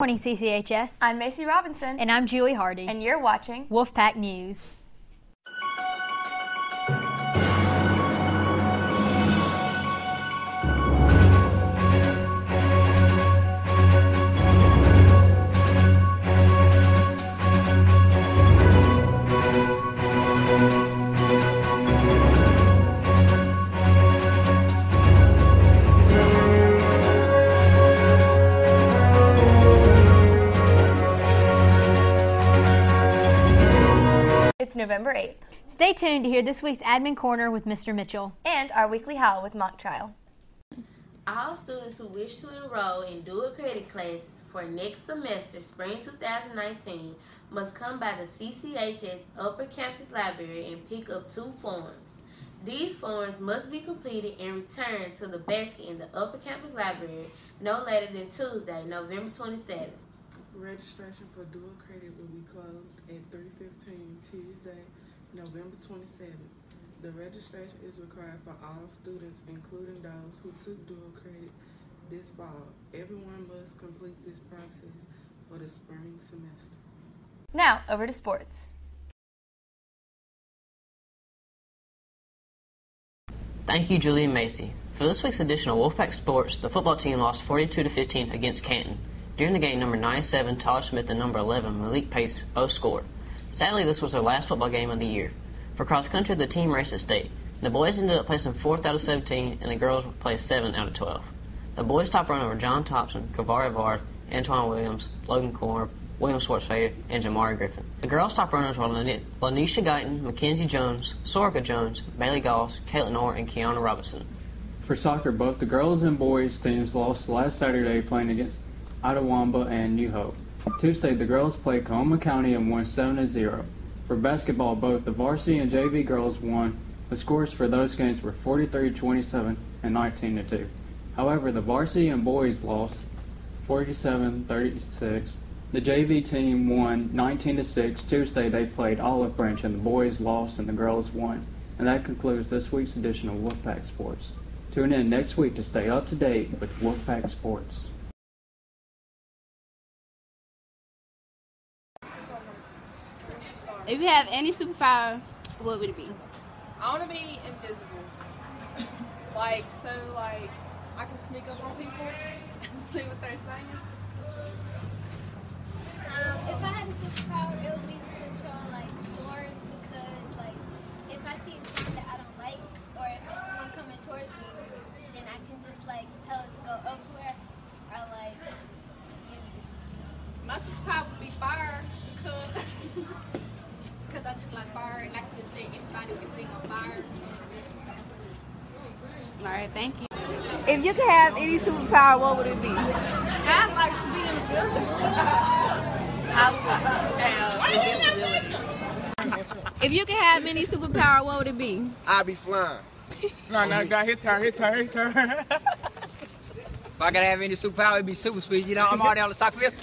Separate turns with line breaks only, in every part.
Morning CCHS.
I'm Macy Robinson.
And I'm Julie Hardy.
And you're watching
Wolfpack News.
It's November 8th.
Stay tuned to hear this week's Admin Corner with Mr. Mitchell.
And our weekly howl with mock trial.
All students who wish to enroll in dual credit classes for next semester, spring 2019, must come by the CCHS Upper Campus Library and pick up 2 forms. These forms must be completed and returned to the basket in the Upper Campus Library no later than Tuesday, November 27th.
Registration for dual credit will be closed at 3:15 Tuesday, November 27th. The registration is required for all students, including those who took dual credit this fall. Everyone must complete this process for the spring semester.
Now, over to sports.
Thank you, Julie and Macy. For this week's edition of Wolfpack Sports, the football team lost 42-15 against Canton. During the game, number 97, Tyler Smith, and number 11, Malik Pace, both scored. Sadly, this was their last football game of the year. For cross country, the team raced at state. The boys ended up placing 4th out of 17, and the girls placed 7th out of 12. The boys' top runners were John Thompson, Kavari Vard, Antoine Williams, Logan Korb, William Schwartzfager, and Jamari Griffin. The girls' top runners were Lanisha Guyton, Mackenzie Jones, Soraka Jones, Bailey Goss, Caitlin Orr, and Kiana Robinson.
For soccer, both the girls and boys teams lost last Saturday playing against Itawamba and New Hope. Tuesday, the girls played Kahoma County and won 7-0. For basketball, both the varsity and JV girls won. The scores for those games were 43-27 and 19-2. However, the varsity and boys lost 47-36. The JV team won 19-6. Tuesday, they played Olive Branch and the boys lost and the girls won. And that concludes this week's edition of Wolfpack Sports. Tune in next week to stay up to date with Wolfpack Sports.
If you have any superpower, what would it be?
I want to be invisible. I can sneak up on people and see what they're saying.
If I had a superpower, it would be to control storms because if I see a storm that I don't like or if it's one coming towards me, then I can just tell it to go elsewhere or
My superpower would be fire because I just like fire and I can just take everything on fire.
All right, thank you.
If you could have any superpower, what would it be?
I'd like to be invisible.
I would have invisibility.
If you could have any superpower, what would it be?
I'd be flying.
No, his turn. If I could have any superpower, it'd be super speed. You know, I'm already on the soccer field.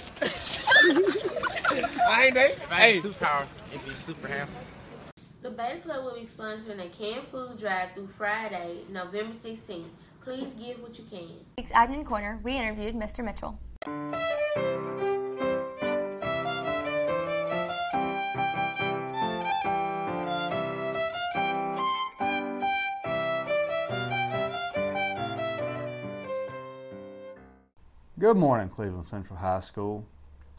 I ain't there.
If I had a superpower, it'd be super handsome.
The Beta Club will be sponsoring a canned food drive through Friday, November 16th. Please give what you can.
Week's Admin Corner, we interviewed Mr. Mitchell.
Good morning, Cleveland Central High School.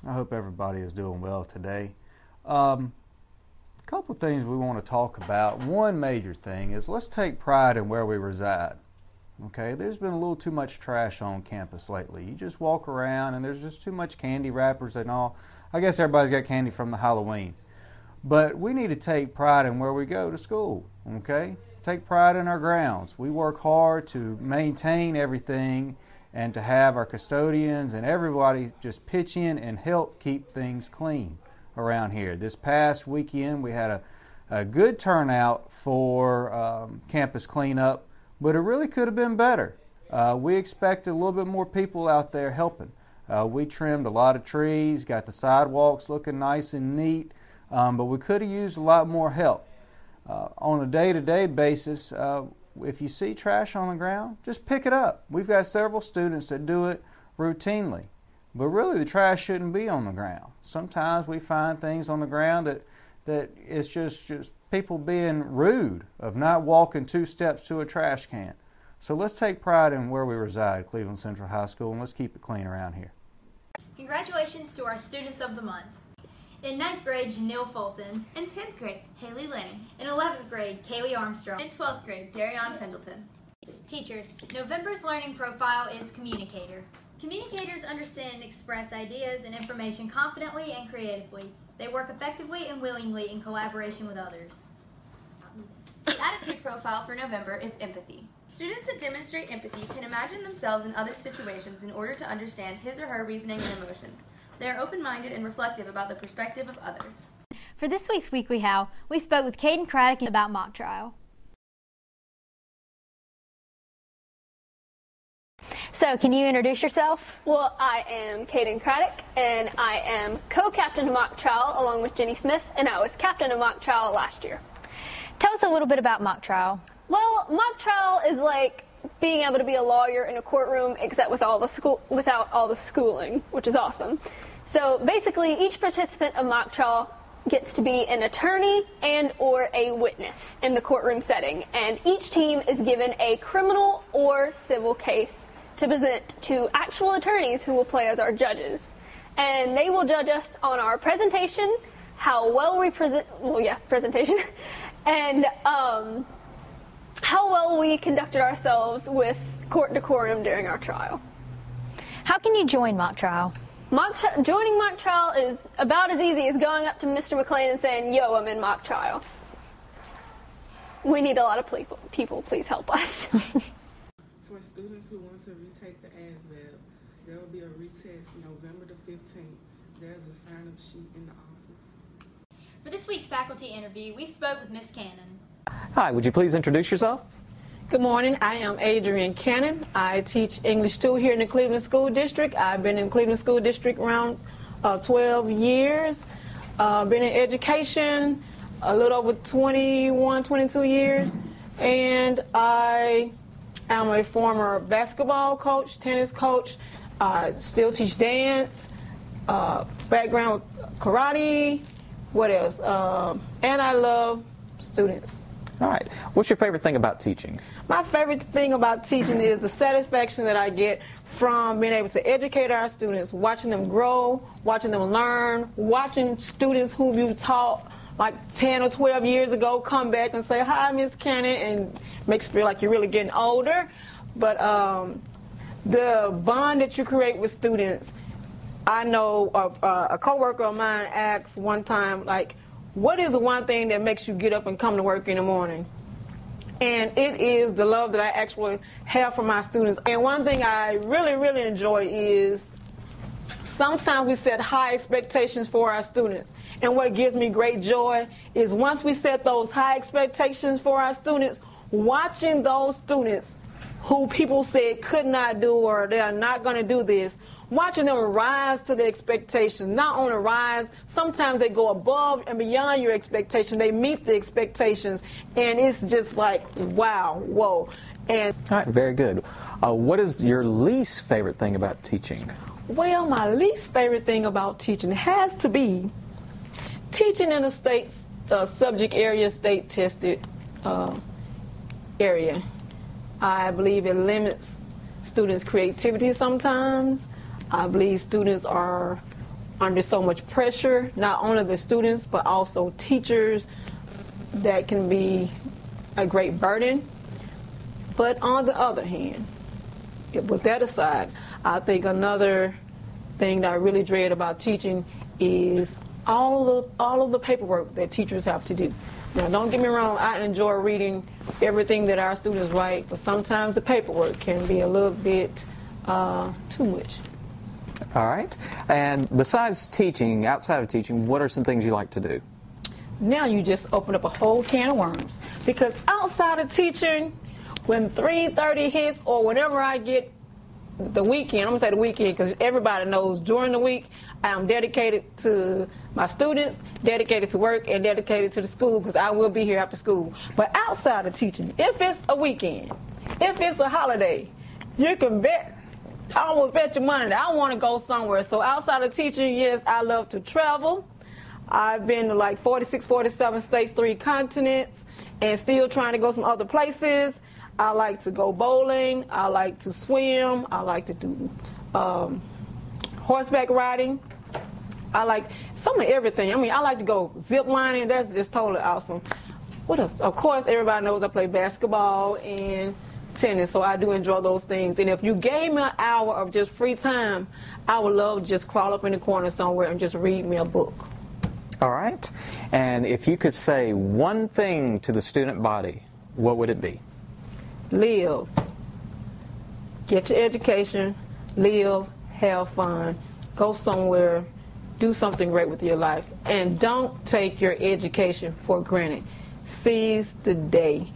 I hope everybody is doing well today. A couple things we want to talk about. One major thing is let's take pride in where we reside. Okay, there's been a little too much trash on campus lately. You just walk around and there's just too much candy wrappers and all. I guess everybody's got candy from the Halloween. But we need to take pride in where we go to school. Okay, take pride in our grounds. We work hard to maintain everything and to have our custodians and everybody just pitch in and help keep things clean around here. This past weekend we had a good turnout for campus cleanup, but it really could have been better. We expected a little bit more people out there helping. We trimmed a lot of trees, got the sidewalks looking nice and neat, but we could have used a lot more help. On a day-to-day basis, if you see trash on the ground, just pick it up. We've got several students that do it routinely. But really, the trash shouldn't be on the ground. Sometimes we find things on the ground that it's just people being rude, of not walking 2 steps to a trash can. So let's take pride in where we reside, Cleveland Central High School, and let's keep it clean around here.
Congratulations to our Students of the Month. In 9th grade, Janelle Fulton.
In 10th grade, Haley Lenny.
In 11th grade, Kaylee Armstrong.
In 12th grade, Darion Pendleton.
Teachers, November's learning profile is communicator.
Communicators understand and express ideas and information confidently and creatively. They work effectively and willingly in collaboration with others. The attitude profile for November is empathy. Students that demonstrate empathy can imagine themselves in other situations in order to understand his or her reasoning and emotions. They are open-minded and reflective about the perspective of others.
For this week's Weekly How, we spoke with Caden Craddock about mock trial. So, can you introduce yourself?
Well, I am Caden Craddock, and I am co-captain of mock trial along with Jenny Smith, and I was captain of mock trial last year.
Tell us a little bit about mock trial.
Well, mock trial is like being able to be a lawyer in a courtroom, except without all the schooling, which is awesome. So basically, each participant of mock trial gets to be an attorney and or a witness in the courtroom setting, and each team is given a criminal or civil case to present to actual attorneys who will play as our judges. And they will judge us on our presentation, how well we presentation, and how well we conducted ourselves with court decorum during our trial.
How can you join mock trial?
Joining mock trial is about as easy as going up to Mr. McLean and saying, "Yo, I'm in mock trial." We need a lot of people. Please help us.
For students who want to retake the ASVAB, there will be a retest November the 15th. There's a sign-up sheet in the office.
For this week's faculty interview, we spoke with Miss Cannon.
Hi, would you please introduce yourself?
Good morning. I am Adrienne Cannon. I teach English 2 here in the Cleveland School District. I've been in Cleveland School District around 12 years. Been in education a little over 21, 22 years. And I am a former basketball coach, tennis coach, still teach dance, background with karate, what else? And I love students.
All right. What's your favorite thing about teaching?
My favorite thing about teaching is the satisfaction that I get from being able to educate our students, watching them grow, watching them learn, watching students who you taught like 10 or 12 years ago come back and say, "Hi, Miss Cannon," and makes you feel like you're really getting older. But the bond that you create with students, I know a coworker of mine asked one time, like, what is the one thing that makes you get up and come to work in the morning? And it is the love that I actually have for my students. And one thing I really, really enjoy is sometimes we set high expectations for our students. And what gives me great joy is once we set those high expectations for our students, watching those students who people said could not do or they are not going to do this, watching them rise to the expectations. Not only rise, sometimes they go above and beyond your expectation. They meet the expectations, and it's just like, wow, whoa. And
all right, very good. What is your least favorite thing about teaching?
Well, my least favorite thing about teaching has to be teaching in a state subject area, state tested area. I believe it limits students' creativity sometimes. I believe students are under so much pressure, not only the students, but also teachers, that can be a great burden. But on the other hand, with that aside, I think another thing that I really dread about teaching is all of the paperwork that teachers have to do. Now, don't get me wrong, I enjoy reading everything that our students write, but sometimes the paperwork can be a little bit too much.
All right. And besides teaching, outside of teaching, what are some things you like to do?
Now you just open up a whole can of worms. Because outside of teaching, when 3:30 hits or whenever I get the weekend, I'm going to say the weekend because everybody knows during the week I am dedicated to my students, dedicated to work, and dedicated to the school because I will be here after school. But outside of teaching, if it's a weekend, if it's a holiday, you can bet I almost bet your money that I want to go somewhere. So outside of teaching, yes, I love to travel. I've been to like 46, 47 states, 3 continents, and still trying to go some other places. I like to go bowling. I like to swim. I like to do horseback riding. I like some of everything. I mean, I like to go zip lining. That's just totally awesome. What else? Of course, everybody knows I play basketball and tennis, so I do enjoy those things. And if you gave me an hour of just free time, I would love to just crawl up in the corner somewhere and just read me a book.
All right. And if you could say one thing to the student body, what would it be?
Live. Get your education. Live. Have fun. Go somewhere. Do something great with your life. And don't take your education for granted. Seize the day.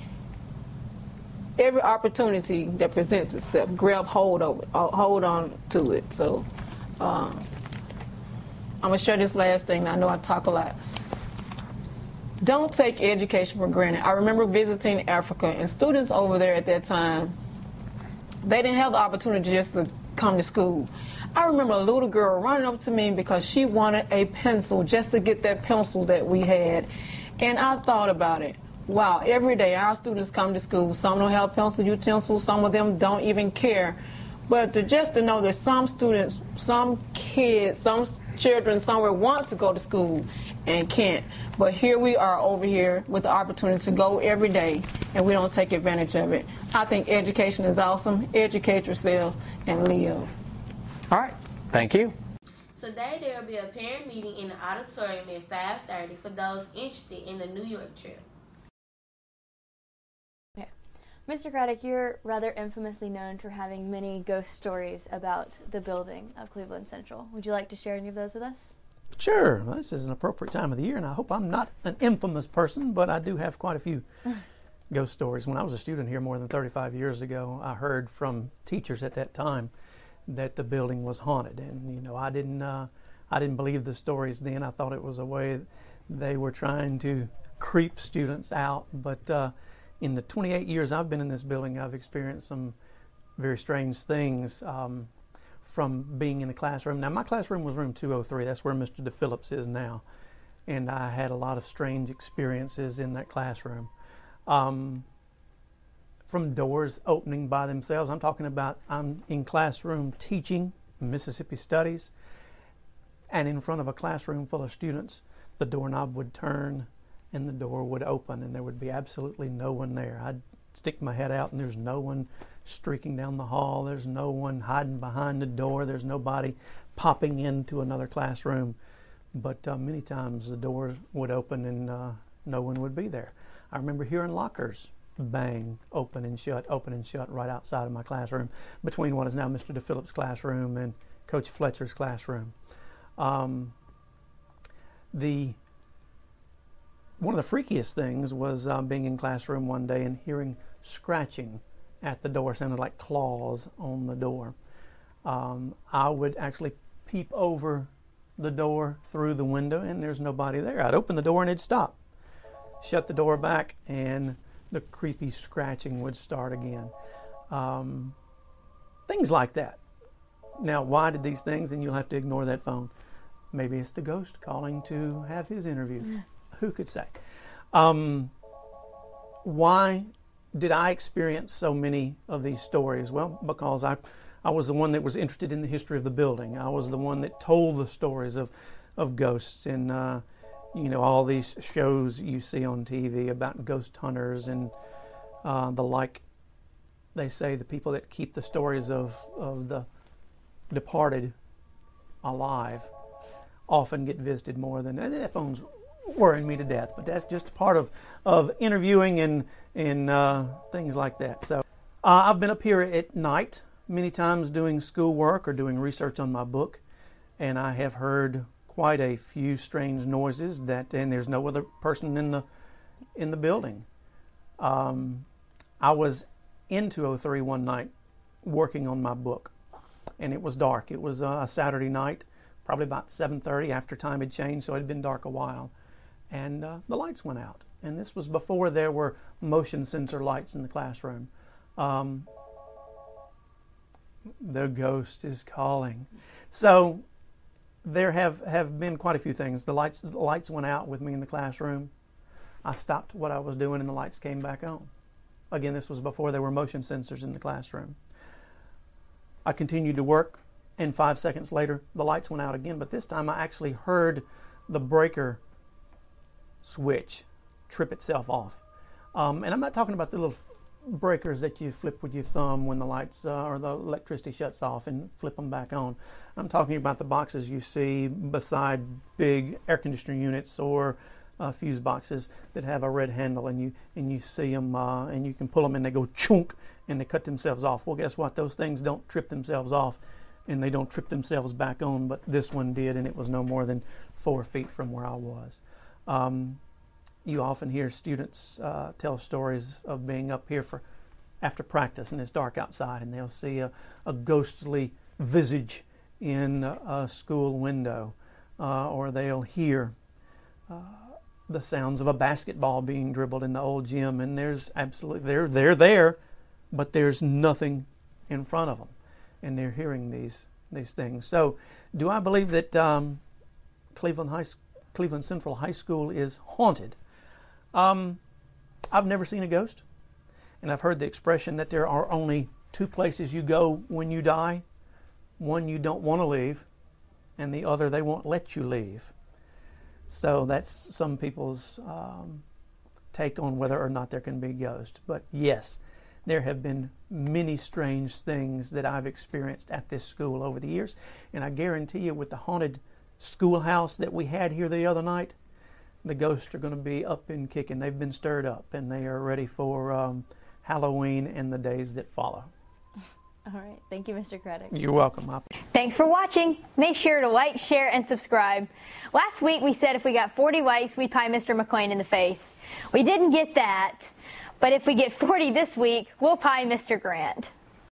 Every opportunity that presents itself, grab hold of it, hold on to it. So I'm going to share this last thing. I know I talk a lot. Don't take education for granted. I remember visiting Africa, and students over there at that time, they didn't have the opportunity just to come to school. I remember a little girl running up to me because she wanted a pencil just to get that pencil that we had. And I thought about it. Wow, every day our students come to school. Some don't have pencil utensils. Some of them don't even care. But just to know that some students, some kids, some children somewhere want to go to school and can't. But here we are over here with the opportunity to go every day, and we don't take advantage of it. I think education is awesome. Educate yourself and live.
All right. Thank you.
Today there will be a parent meeting in the auditorium at 5:30 for those interested in the New York trip.
Mr. Craddock, you're rather infamously known for having many ghost stories about the building of Cleveland Central. Would you like to share any of those with us?
Sure. Well, this is an appropriate time of the year, and I hope I'm not an infamous person, but I do have quite a few ghost stories. When I was a student here more than 35 years ago, I heard from teachers at that time that the building was haunted, and you know, I didn't believe the stories then. I thought it was a way they were trying to creep students out, but in the 28 years I've been in this building, I've experienced some very strange things from being in a classroom. Now, my classroom was room 203. That's where Mr. DePhillips is now. And I had a lot of strange experiences in that classroom. From doors opening by themselves. I'm talking about I'm in classroom teaching Mississippi Studies, and in front of a classroom full of students, the doorknob would turn and the door would open, and there would be absolutely no one there. I'd stick my head out, and there's no one streaking down the hall. There's no one hiding behind the door. There's nobody popping into another classroom. But many times the doors would open and no one would be there. I remember hearing lockers bang, open and shut right outside of my classroom, between what is now Mr. DePhillips' classroom and Coach Fletcher's classroom. One of the freakiest things was being in classroom one day and hearing scratching at the door. Sounded like claws on the door. I would actually peep over the door through the window, and there's nobody there. I'd open the door and it'd stop. Shut the door back, and the creepy scratching would start again. Things like that. Now, why did these things? And you'll have to ignore that phone. Maybe it's the ghost calling to have his interview. Who could say? Why did I experience so many of these stories? Well, because I was the one that was interested in the history of the building. I was the one that told the stories of ghosts, and you know, all these shows you see on TV about ghost hunters and the like. They say the people that keep the stories of the departed alive often get visited more than that. Phone's worrying me to death, but that's just part of interviewing and things like that. So I've been up here at night many times doing schoolwork or doing research on my book, and I have heard quite a few strange noises and there's no other person in the building. I was in 203 one night working on my book, and it was dark. It was a Saturday night, probably about 7:30 after time had changed, so it had been dark a while. And the lights went out. And this was before there were motion sensor lights in the classroom. The ghost is calling. So there have been quite a few things. The lights went out with me in the classroom. I stopped what I was doing and the lights came back on. Again, this was before there were motion sensors in the classroom. I continued to work, and 5 seconds later the lights went out again, but this time I actually heard the breaker switch trip itself off. And I'm not talking about the little breakers that you flip with your thumb when the lights or the electricity shuts off and flip them back on. I'm talking about the boxes you see beside big air conditioning units or fuse boxes that have a red handle, and you see them and you can pull them and they go chunk and they cut themselves off. Well, guess what? Those things don't trip themselves off and they don't trip themselves back on, but this one did, and it was no more than 4 feet from where I was. You often hear students tell stories of being up here after practice and it's dark outside, and they'll see a ghostly visage in a school window, or they'll hear the sounds of a basketball being dribbled in the old gym, and there's absolutely they're there, but there's nothing in front of them, and they're hearing these things. So, do I believe that Cleveland Central High School is haunted? I've never seen a ghost, and I've heard the expression that there are only two places you go when you die. One you don't want to leave, and the other they won't let you leave. So that's some people's take on whether or not there can be ghosts. But yes, there have been many strange things that I've experienced at this school over the years, and I guarantee you with the haunted schoolhouse that we had here the other night, the ghosts are going to be up and kicking. They've been stirred up, and they are ready for Halloween and the days that follow.
All right. Thank you, Mr. Craddock.
You're welcome.
Thanks for watching. Make sure to like, share, and subscribe. Last week we said if we got 40 likes, we'd pie Mr. McLean in the face. We didn't get that, but if we get 40 this week, we'll pie Mr. Grant.